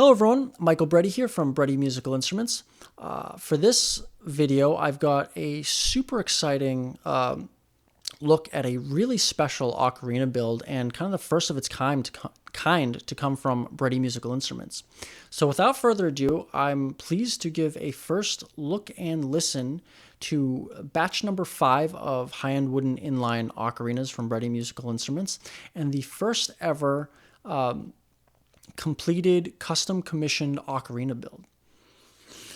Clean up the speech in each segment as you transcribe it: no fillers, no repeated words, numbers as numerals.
Hello everyone, Michael Bretti here from Bretti Musical Instruments. For this video, I've got a super exciting look at a really special ocarina build and kind of the first of its kind to come from Bretti Musical Instruments. So without further ado, I'm pleased to give a first look and listen to batch number 5 of high-end wooden inline ocarinas from Bretti Musical Instruments, and the first ever completed custom commissioned ocarina build.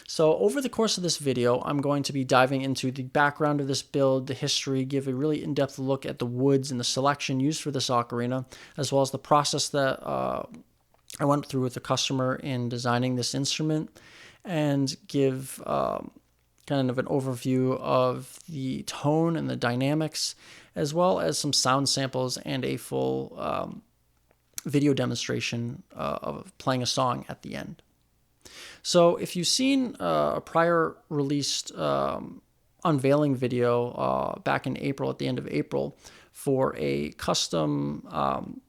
So over the course of this video, I'm going to be diving into the background of this build, the history, give a really in-depth look at the woods and the selection used for this ocarina, as well as the process that I went through with the customer in designing this instrument, and give kind of an overview of the tone and the dynamics, as well as some sound samples and a full video demonstration of playing a song at the end. So if you've seen a prior released unveiling video back in April, at the end of April, for a custom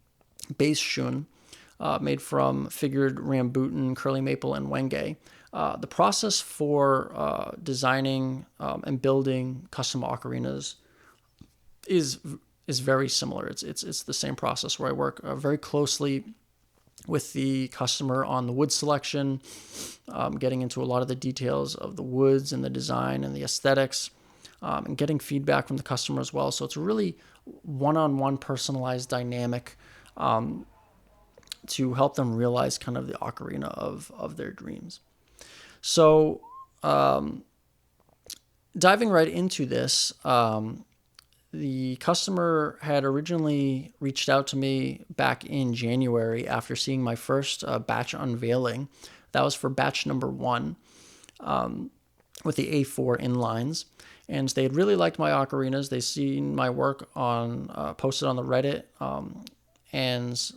bass shun made from figured rambutan, curly maple, and wenge, the process for designing and building custom ocarinas is very similar. It's the same process where I work very closely with the customer on the wood selection, getting into a lot of the details of the woods and the design and the aesthetics, and getting feedback from the customer as well. So it's a really one-on-one personalized dynamic to help them realize kind of the ocarina of their dreams. So diving right into this, the customer had originally reached out to me back in January after seeing my first batch unveiling. That was for batch number 1 with the A4 inlines. And they had really liked my ocarinas. They'd seen my work on posted on the Reddit, and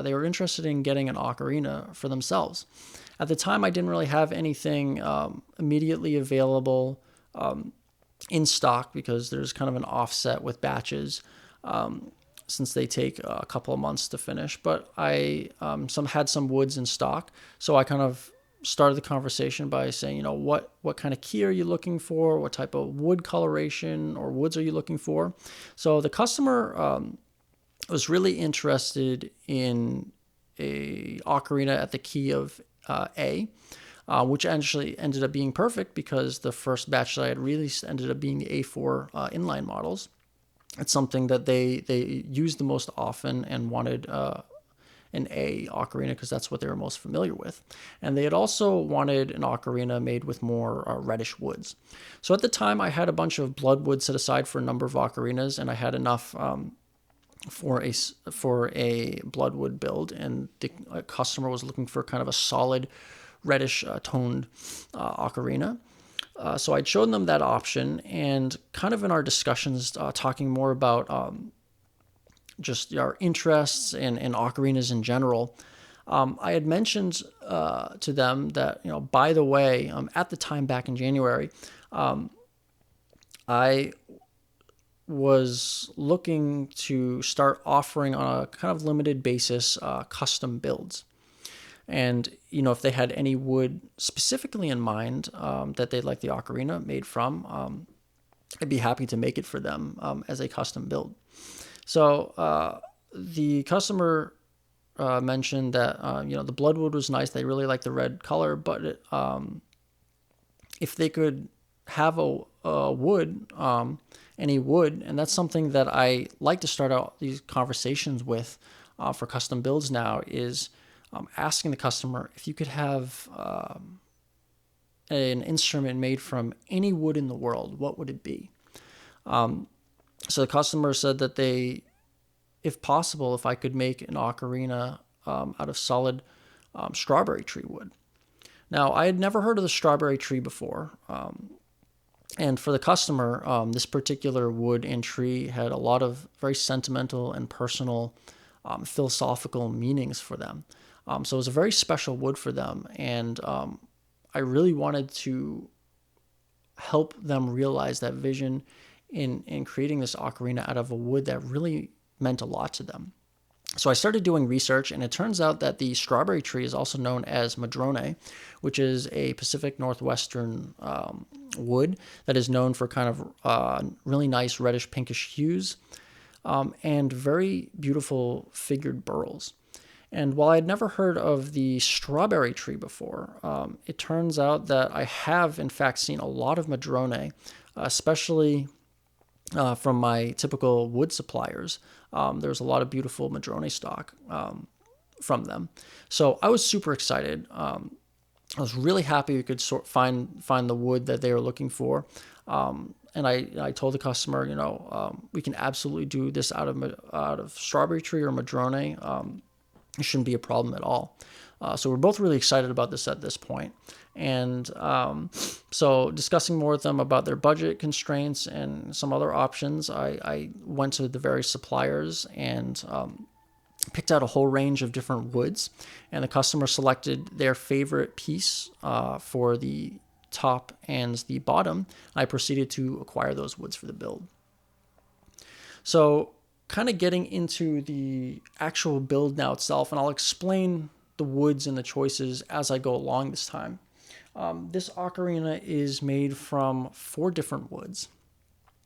they were interested in getting an ocarina for themselves. At the time, I didn't really have anything immediately available in stock, because there's kind of an offset with batches since they take a couple of months to finish. But I had some woods in stock, so I kind of started the conversation by saying, what kind of key are you looking for? What type of wood coloration or woods are you looking for? So the customer was really interested in a ocarina at the key of A. Which actually ended up being perfect, because the first batch that I had released ended up being the A4 inline models. It's something that they used the most often and wanted an A ocarina because that's what they were most familiar with. And they had also wanted an ocarina made with more reddish woods. So at the time, I had a bunch of bloodwood set aside for a number of ocarinas, and I had enough for a bloodwood build, and the customer was looking for kind of a solid reddish toned ocarina. So I'd shown them that option, and kind of in our discussions, talking more about just our interests in ocarinas in general, I had mentioned to them that, by the way, at the time back in January, I was looking to start offering on a kind of limited basis custom builds. And, if they had any wood specifically in mind that they'd like the ocarina made from, I'd be happy to make it for them as a custom build. So the customer mentioned that, the bloodwood was nice. They really liked the red color, but if they could have a wood, any wood, and that's something that I like to start out these conversations with for custom builds now, is asking the customer if you could have an instrument made from any wood in the world, what would it be? So the customer said that they, if possible, if I could make an ocarina out of solid strawberry tree wood. Now, I had never heard of the strawberry tree before. And for the customer, this particular wood and tree had a lot of very sentimental and personal philosophical meanings for them. So it was a very special wood for them, and I really wanted to help them realize that vision in creating this ocarina out of a wood that really meant a lot to them. So I started doing research, and it turns out that the strawberry tree is also known as madrone, which is a Pacific Northwestern wood that is known for kind of really nice reddish pinkish hues and very beautiful figured burls. And while I had never heard of the strawberry tree before, it turns out that I have, in fact, seen a lot of madrone, especially from my typical wood suppliers. There's a lot of beautiful madrone stock from them. So I was super excited. I was really happy we could find the wood that they were looking for. And I told the customer, we can absolutely do this out of strawberry tree or madrone. It shouldn't be a problem at all. So we're both really excited about this at this point. And so discussing more with them about their budget constraints and some other options, I went to the various suppliers and picked out a whole range of different woods. And the customer selected their favorite piece for the top and the bottom. I proceeded to acquire those woods for the build. So kind of getting into the actual build now itself, and I'll explain the woods and the choices as I go along this time. This ocarina is made from 4 different woods.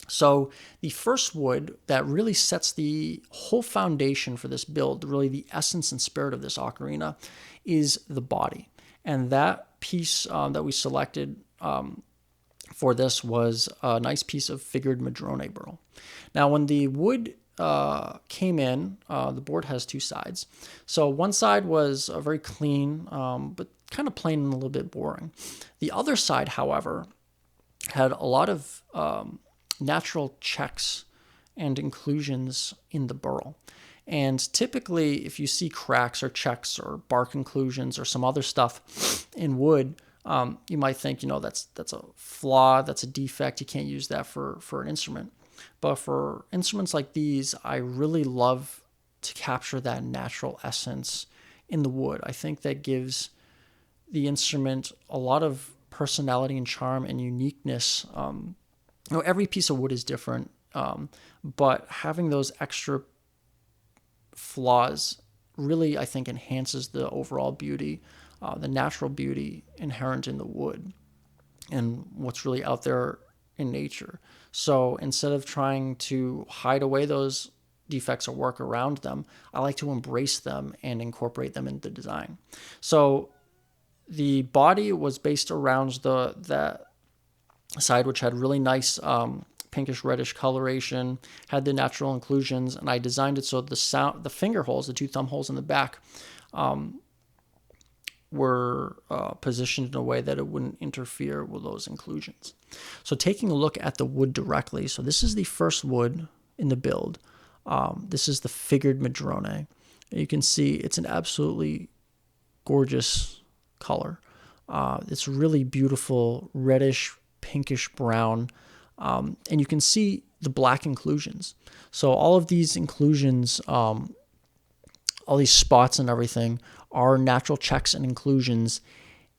So the first wood that really sets the whole foundation for this build, really the essence and spirit of this ocarina, is the body. And that piece that we selected for this was a nice piece of figured madrone burl. Now, when the wood came in, the board has 2 sides. So one side was very clean, but kind of plain and a little bit boring. The other side, however, had a lot of natural checks and inclusions in the burl. And typically, if you see cracks or checks or bark inclusions or some other stuff in wood, you might think, that's a flaw, that's a defect. You can't use that for an instrument. But for instruments like these, I really love to capture that natural essence in the wood. I think that gives the instrument a lot of personality and charm and uniqueness. Every piece of wood is different, but having those extra flaws really, I think, enhances the overall beauty, the natural beauty inherent in the wood and what's really out there in nature. So instead of trying to hide away those defects or work around them, I like to embrace them and incorporate them into the design. So the body was based around that side, which had really nice pinkish reddish coloration, had the natural inclusions, and I designed it so the finger holes, the 2 thumb holes in the back, were positioned in a way that it wouldn't interfere with those inclusions. So taking a look at the wood directly, so this is the first wood in the build. This is the figured madrone. And you can see it's an absolutely gorgeous color. It's really beautiful, reddish, pinkish brown. And you can see the black inclusions. So all of these inclusions, all these spots and everything are natural checks and inclusions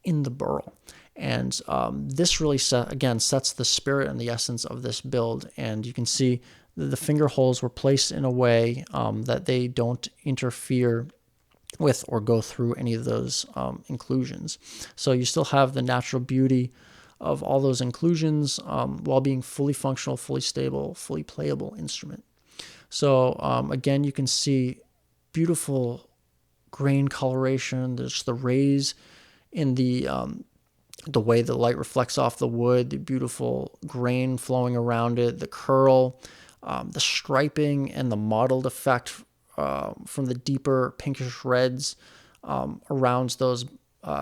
in the burl. And this really, sets the spirit and the essence of this build. And you can see the finger holes were placed in a way that they don't interfere with or go through any of those inclusions. So you still have the natural beauty of all those inclusions while being fully functional, fully stable, fully playable instrument. So again, you can see beautiful grain coloration. There's the rays in the way the light reflects off the wood, the beautiful grain flowing around it, the curl, the striping, and the mottled effect from the deeper pinkish reds around those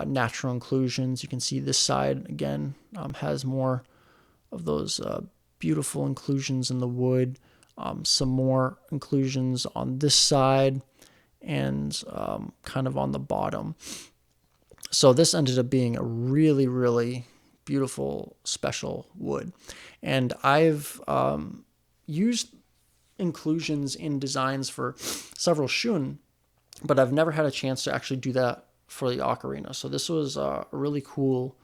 natural inclusions. You can see this side, again, has more of those beautiful inclusions in the wood, some more inclusions on this side, and kind of on the bottom. So this ended up being a really, really beautiful, special wood. And I've used inclusions in designs for several shun, but I've never had a chance to actually do that for the ocarina. So this was a really cool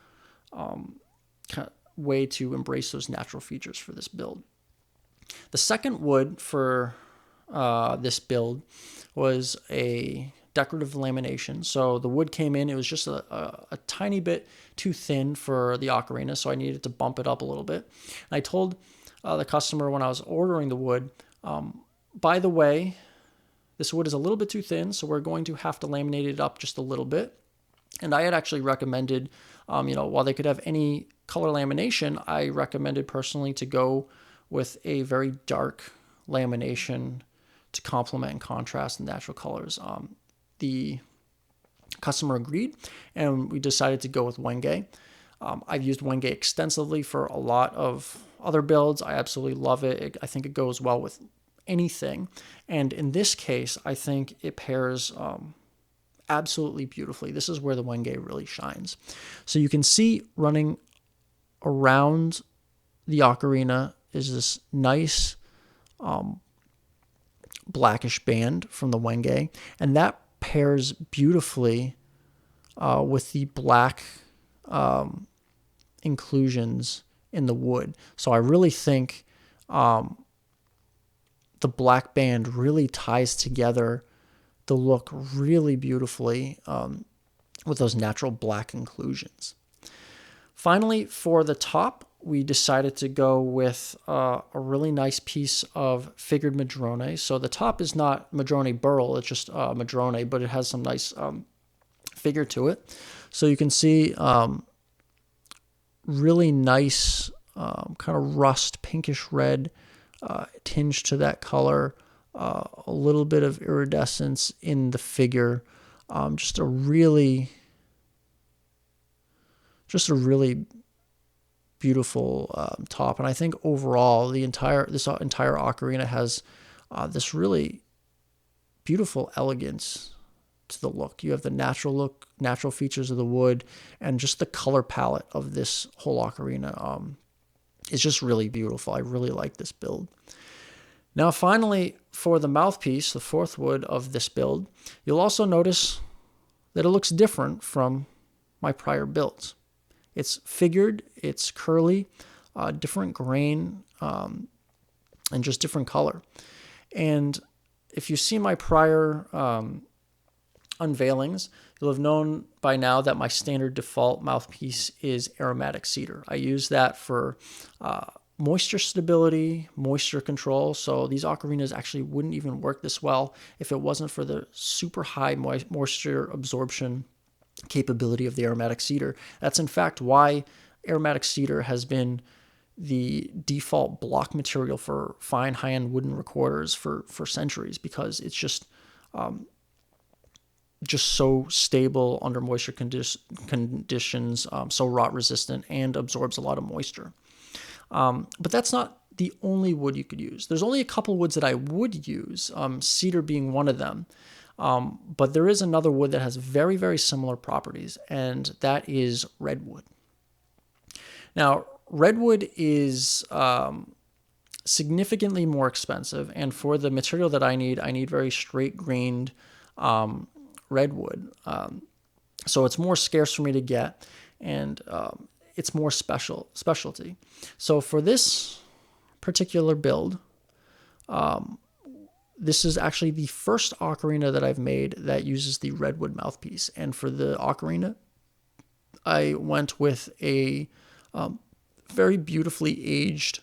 way to embrace those natural features for this build. The second wood for this build was a decorative lamination. So the wood came in, it was just a tiny bit too thin for the ocarina, so I needed to bump it up a little bit. And I told the customer when I was ordering the wood, by the way, this wood is a little bit too thin, so we're going to have to laminate it up just a little bit. And I had actually recommended, while they could have any color lamination, I recommended personally to go with a very dark lamination to complement and contrast the natural colors. The customer agreed, and we decided to go with wenge. I've used wenge extensively for a lot of other builds. I absolutely love it. I think it goes well with anything. And in this case, I think it pairs absolutely beautifully. This is where the wenge really shines. So you can see running around the ocarina is this nice blackish band from the wenge, and that pairs beautifully with the black inclusions in the wood. So I really think the black band really ties together the look really beautifully with those natural black inclusions. Finally, for the top, we decided to go with a really nice piece of figured madrone. So the top is not madrone burl, it's just madrone, but it has some nice figure to it. So you can see really nice kind of rust, pinkish red tinge to that color, a little bit of iridescence in the figure, just a really beautiful top. And I think overall this entire ocarina has this really beautiful elegance to the look. You have the natural features of the wood, and just the color palette of this whole ocarina is just really beautiful. I really like this build. Now, finally, for the mouthpiece, the fourth wood of this build, you'll also notice that it looks different from my prior builds. It's figured, it's curly, different grain, and just different color. And if you see my prior unveilings, you'll have known by now that my standard default mouthpiece is aromatic cedar. I use that for moisture stability, moisture control. So these ocarinas actually wouldn't even work this well if it wasn't for the super high moisture absorption capability of the aromatic cedar. That's in fact why aromatic cedar has been the default block material for fine high-end wooden recorders for centuries, because it's just so stable under moisture conditions, so rot resistant, and absorbs a lot of moisture. But that's not the only wood you could use. There's only a couple woods that I would use, cedar being one of them. But there is another wood that has very, very similar properties, and that is redwood. Now, redwood is significantly more expensive, and for the material that I need very straight-grained redwood. So it's more scarce for me to get, and it's more specialty. So for this particular build, this is actually the first ocarina that I've made that uses the redwood mouthpiece. And for the ocarina, I went with a very beautifully aged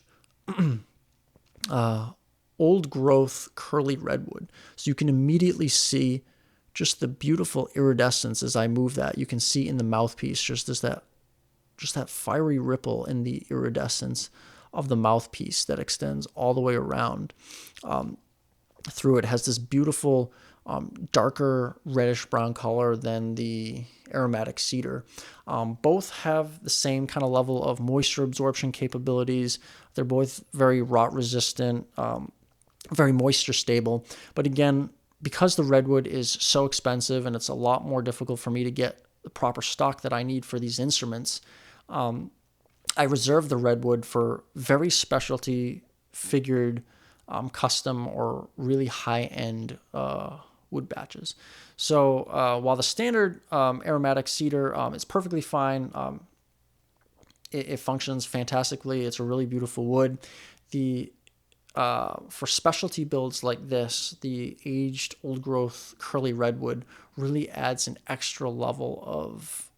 old growth curly redwood. So you can immediately see just the beautiful iridescence as I move that. You can see in the mouthpiece just that fiery ripple in the iridescence of the mouthpiece that extends all the way around. Through it has this beautiful darker reddish brown color than the aromatic cedar. Both have the same kind of level of moisture absorption capabilities. They're both very rot resistant, very moisture stable. But again, because the redwood is so expensive and it's a lot more difficult for me to get the proper stock that I need for these instruments, I reserve the redwood for very specialty figured custom or really high-end wood batches. So while the standard aromatic cedar is perfectly fine, it functions fantastically. It's a really beautiful wood. The for specialty builds like this, the aged old growth curly redwood really adds an extra level of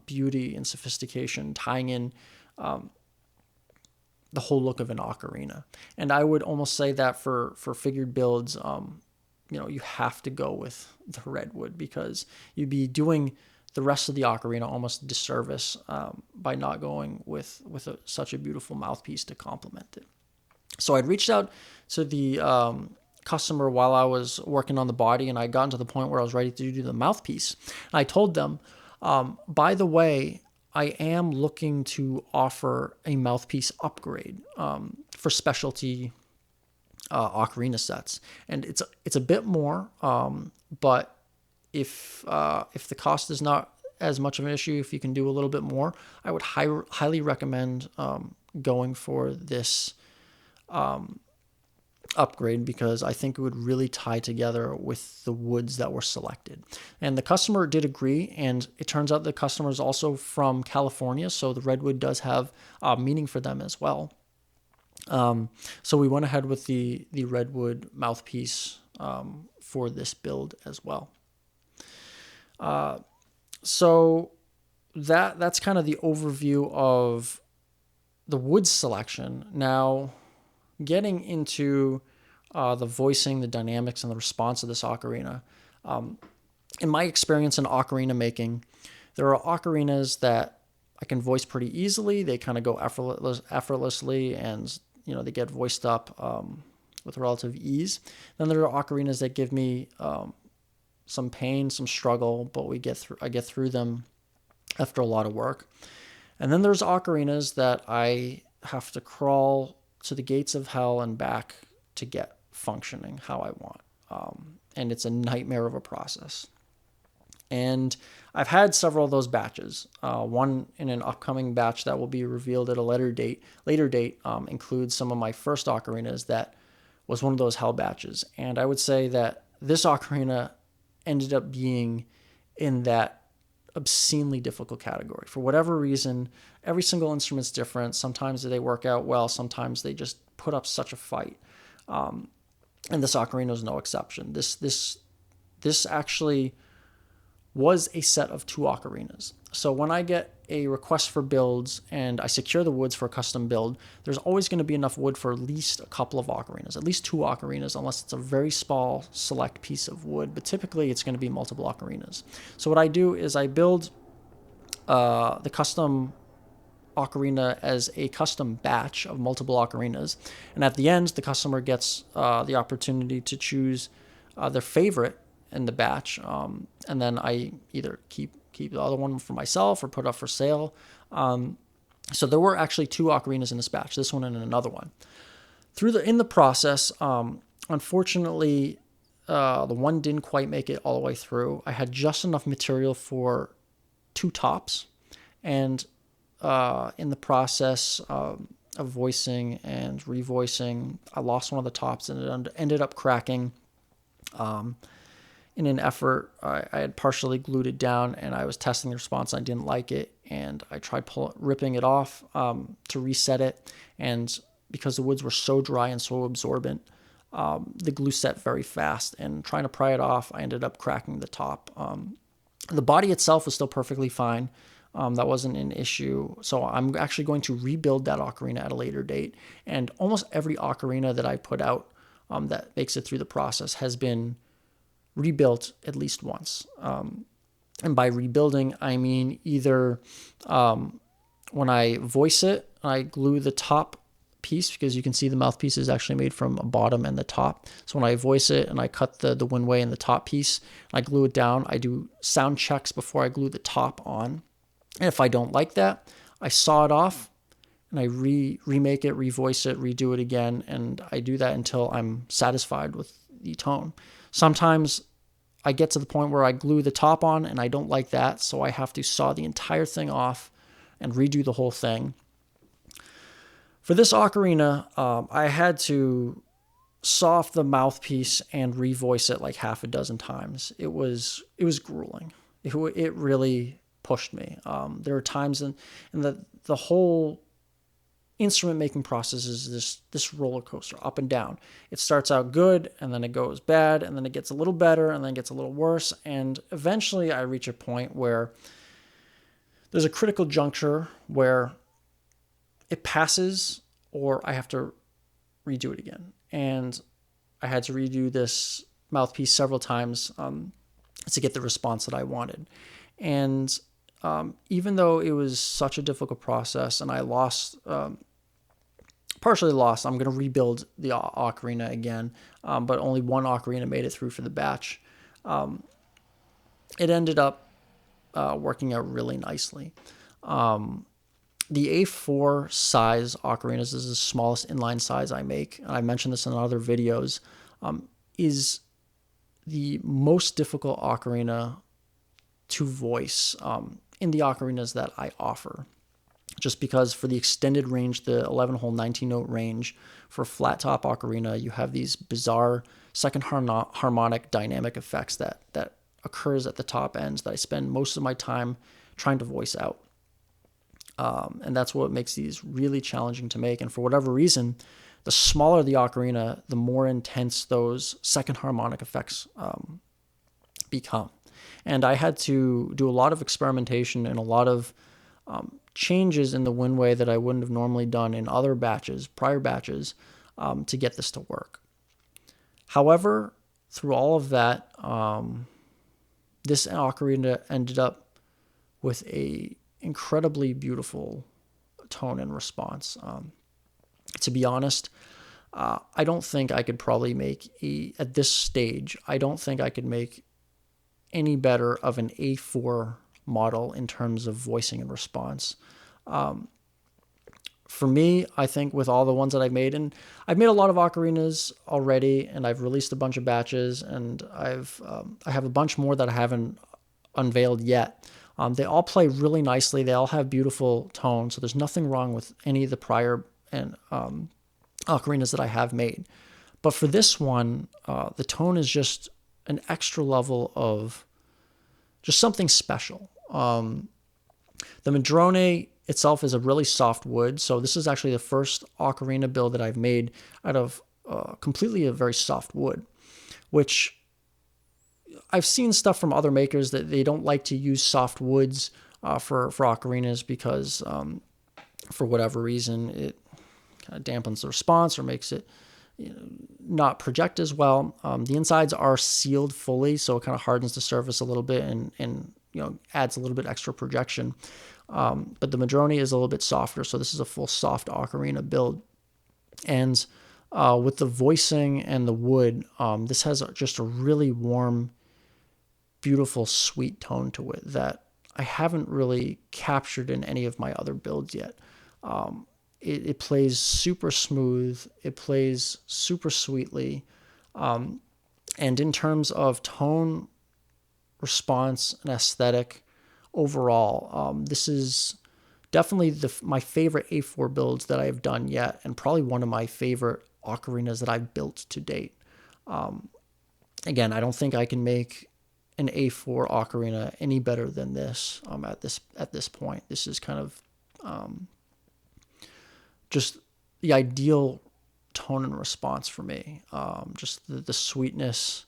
beauty and sophistication, tying in the whole look of an ocarina. And I would almost say that for figured builds, you have to go with the redwood, because you'd be doing the rest of the ocarina almost a disservice by not going with such a beautiful mouthpiece to complement it. So I'd reached out to the customer while I was working on the body, and I got to the point where I was ready to do the mouthpiece. And I told them, by the way, I am looking to offer a mouthpiece upgrade for specialty ocarina sets, and it's a bit more, but if the cost is not as much of an issue, if you can do a little bit more, I would highly recommend going for this upgrade, because I think it would really tie together with the woods that were selected. And the customer did agree, and it turns out the customer is also from California, so the redwood does have meaning for them as well. So we went ahead with the redwood mouthpiece for this build as well. So that's kind of the overview of the wood selection. Now, getting into the voicing, the dynamics, and the response of this ocarina. In my experience in ocarina making, there are ocarinas that I can voice pretty easily. They kind of go effortlessly, and they get voiced up with relative ease. Then there are ocarinas that give me some pain, some struggle, but I get through them after a lot of work. And then there's ocarinas that I have to crawl to the gates of hell and back to get functioning how I want. And it's a nightmare of a process. And I've had several of those batches. One in an upcoming batch that will be revealed at a later date includes some of my first ocarinas that was one of those hell batches. And I would say that this ocarina ended up being in that obscenely difficult category. For whatever reason, every single instrument's different. Sometimes they work out well. Sometimes they just put up such a fight. And this ocarina is no exception. This actually was a set of 2 ocarinas. So when I get a request for builds and I secure the woods for a custom build, there's always going to be enough wood for at least a couple of ocarinas, at least 2 ocarinas, unless it's a very small select piece of wood, but typically it's going to be multiple ocarinas. So what I do is I build the custom ocarina as a custom batch of multiple ocarinas, and at the end the customer gets the opportunity to choose their favorite in the batch, and then I either keep the other one for myself or put up for sale. So there were actually 2 ocarinas in this batch, this one and another one. In the process, unfortunately, the one didn't quite make it all the way through. I had just enough material for 2 tops, and in the process of voicing and revoicing, I lost one of the tops, and it ended up cracking. In an effort, I had partially glued it down, and I was testing the response. I didn't like it, and I tried ripping it off to reset it. And because the woods were so dry and so absorbent, the glue set very fast. And trying to pry it off, I ended up cracking the top. The body itself was still perfectly fine. That wasn't an issue. So I'm actually going to rebuild that ocarina at a later date. And almost every ocarina that I put out that makes it through the process has been rebuilt at least once. And by rebuilding, I mean either when I voice it, I glue the top piece, because you can see the mouthpiece is actually made from a bottom and the top. So when I voice it and I cut the windway and the top piece, and I glue it down, I do sound checks before I glue the top on. And if I don't like that, I saw it off and I remake it, revoice it, redo it again. And I do that until I'm satisfied with the tone. Sometimes I get to the point where I glue the top on and I don't like that, so I have to saw the entire thing off and redo the whole thing. For this ocarina, I had to saw off the mouthpiece and revoice it like half a dozen times. It was grueling. It really pushed me. There were times in the whole instrument making process is this roller coaster, up and down. It starts out good, and then it goes bad, and then it gets a little better, and then it gets a little worse, and eventually I reach a point where there's a critical juncture where it passes, or I have to redo it again. And I had to redo this mouthpiece several times to get the response that I wanted. And even though it was such a difficult process, and I partially lost, I'm going to rebuild the ocarina again, but only one ocarina made it through for the batch. It ended up working out really nicely. The A4 size ocarinas is the smallest inline size I make, and I mentioned this in other videos, is the most difficult ocarina to voice in the ocarinas that I offer. Just because for the extended range, the 11-hole 19-note range, for flat top ocarina, you have these bizarre second harmonic dynamic effects that occurs at the top ends that I spend most of my time trying to voice out. And that's what makes these really challenging to make. And for whatever reason, the smaller the ocarina, the more intense those second harmonic effects become. And I had to do a lot of experimentation and a lot of changes in the wind way that I wouldn't have normally done in other prior batches, to get this to work. However, through all of that, this ocarina ended up with a incredibly beautiful tone and response. To be honest, I don't think I could probably make at this stage, I don't think I could make any better of an A4 model in terms of voicing and response. For me, I think with all the ones that I've made, and I've made a lot of ocarinas already, and I've released a bunch of batches, and I have a bunch more that I haven't unveiled yet. They all play really nicely. They all have beautiful tones, so there's nothing wrong with any of the prior and ocarinas that I have made. But for this one, the tone is just an extra level of just something special. The madrone itself is a really soft wood, so this is actually the first ocarina build that I've made out of completely a very soft wood, which I've seen stuff from other makers that they don't like to use soft woods for ocarinas because for whatever reason it kind of dampens the response or makes it not project as well. The insides are sealed fully, so it kind of hardens the surface a little bit and adds a little bit extra projection. But the madrone is a little bit softer, so this is a full soft ocarina build. And with the voicing and the wood, this has just a really warm, beautiful, sweet tone to it that I haven't really captured in any of my other builds yet. It plays super smooth. It plays super sweetly. And in terms of tone, response, and aesthetic overall, this is definitely my favorite A4 builds that I've done yet, and probably one of my favorite ocarinas that I've built to date. Again, I don't think I can make an A4 ocarina any better than this at this point. This is kind of just the ideal tone and response for me. Just the sweetness,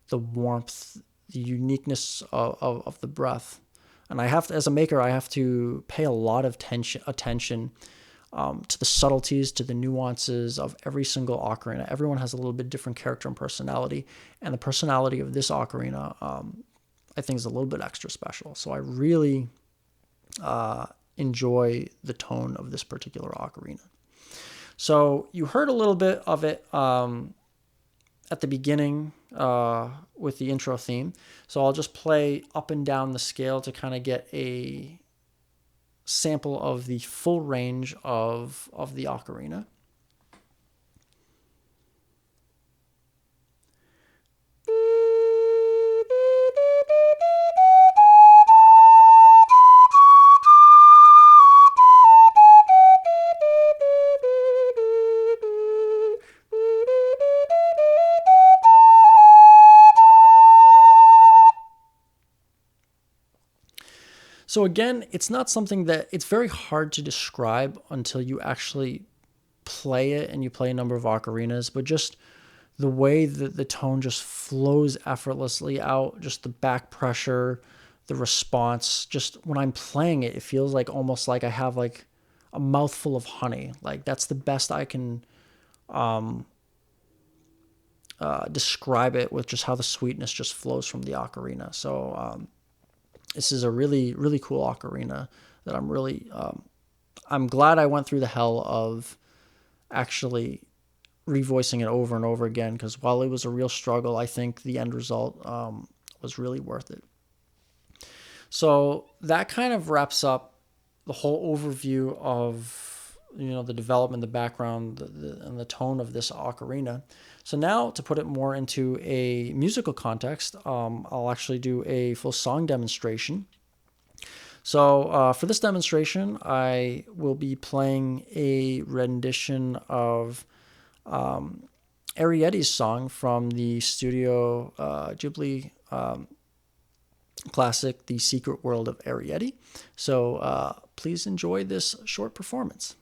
the warmth, the uniqueness of the breath. And I have to, as a maker, I have to pay a lot of attention to the subtleties, to the nuances of every single ocarina. Everyone has a little bit different character and personality, and the personality of this ocarina, I think, is a little bit extra special. So I really enjoy the tone of this particular ocarina. So you heard a little bit of it at the beginning with the intro theme. So I'll just play up and down the scale to kind of get a sample of the full range of the ocarina. So again, it's not something that it's very hard to describe until you actually play it and you play a number of ocarinas, but just the way that the tone just flows effortlessly out, just the back pressure, the response, just when I'm playing it, it feels like almost like I have like a mouthful of honey. Like that's the best I can describe it, with just how the sweetness just flows from the ocarina. So this is a really, really cool ocarina that I'm glad I went through the hell of actually revoicing it over and over again, because while it was a real struggle, I think the end result was really worth it. So that kind of wraps up the whole overview of the development, the background, and the tone of this ocarina. So now, to put it more into a musical context, I'll actually do a full song demonstration. So for this demonstration, I will be playing a rendition of Arrietty's song from the Studio Ghibli classic, The Secret World of Arrietty. So please enjoy this short performance.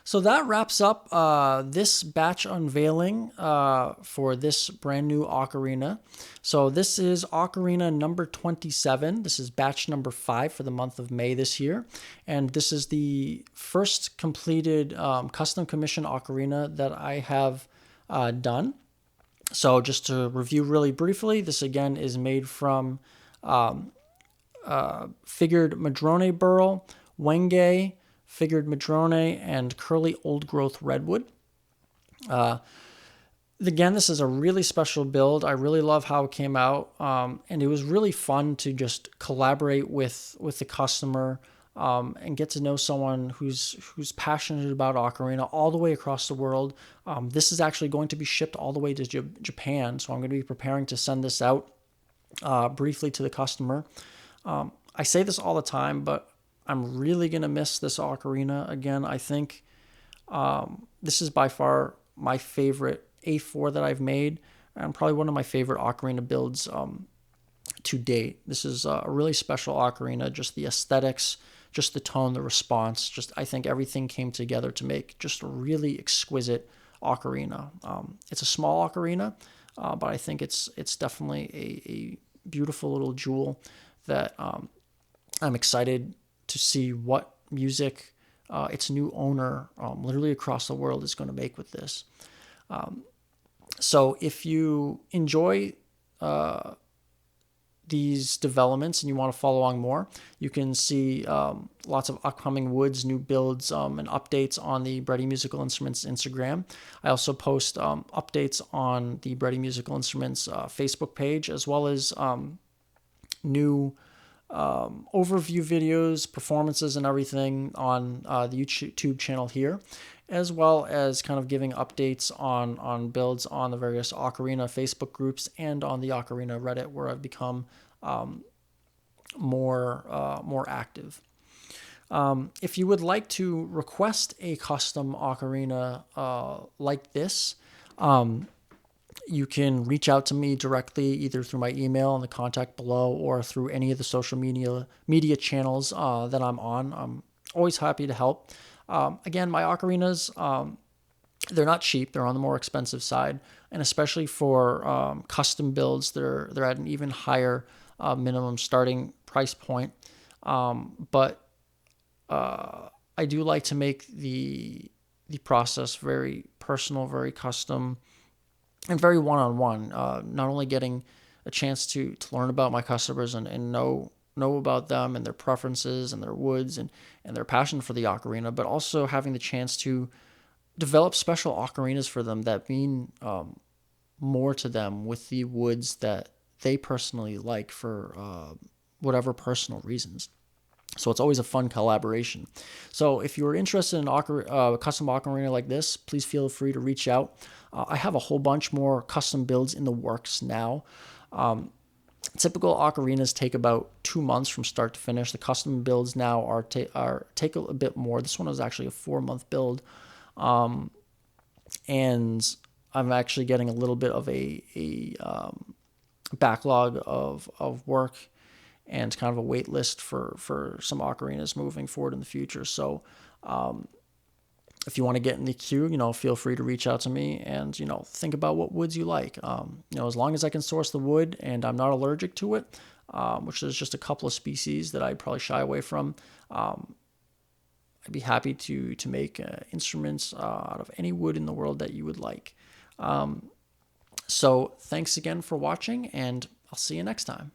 So that wraps up this batch unveiling for this brand new ocarina. So this is ocarina number 27. This is batch number 5 for the month of May this year. And this is the first completed custom commission ocarina that I have done. So just to review really briefly, this again is made from figured madrone burl, wenge, figured madrone, and curly old-growth redwood. Again, this is a really special build. I really love how it came out, and it was really fun to just collaborate with the customer and get to know someone who's passionate about ocarina all the way across the world. This is actually going to be shipped all the way to Japan, so I'm going to be preparing to send this out briefly to the customer. I say this all the time, but I'm really going to miss this ocarina. Again, I think this is by far my favorite A4 that I've made, and probably one of my favorite ocarina builds to date. This is a really special ocarina, just the aesthetics, just the tone, the response, just I think everything came together to make just a really exquisite ocarina. It's a small ocarina, but I think it's definitely a beautiful little jewel that I'm excited to see what music its new owner literally across the world is going to make with this. So if you enjoy these developments and you want to follow along more, you can see lots of upcoming woods, new builds, and updates on the Bretti Musical Instruments Instagram. I also post updates on the Bretti Musical Instruments Facebook page, as well as new overview videos, performances, and everything on the YouTube channel here, as well as kind of giving updates on builds on the various Ocarina Facebook groups and on the Ocarina Reddit, where I've become more active. If you would like to request a custom ocarina like this, you can reach out to me directly, either through my email in the contact below or through any of the social media channels that I'm on. I'm always happy to help. Again, my ocarinas, they're not cheap. They're on the more expensive side, and especially for custom builds, they're at an even higher minimum starting price point. But I do like to make the process very personal, very custom, and very one-on-one. Not only getting a chance to learn about my customers and know about them and their preferences and their woods and their passion for the ocarina, but also having the chance to develop special ocarinas for them that mean more to them with the woods that they personally like for whatever personal reasons. So it's always a fun collaboration. So if you're interested in a custom ocarina like this, please feel free to reach out. I have a whole bunch more custom builds in the works now. Typical ocarinas take about 2 months from start to finish. The custom builds now take a bit more. This one is actually a 4-month build, and I'm actually getting a little bit of a backlog of work and kind of a wait list for some ocarinas moving forward in the future. So if you want to get in the queue, feel free to reach out to me and, think about what woods you like. As long as I can source the wood and I'm not allergic to it, which is just a couple of species that I'd probably shy away from, I'd be happy to make instruments out of any wood in the world that you would like. So thanks again for watching, and I'll see you next time.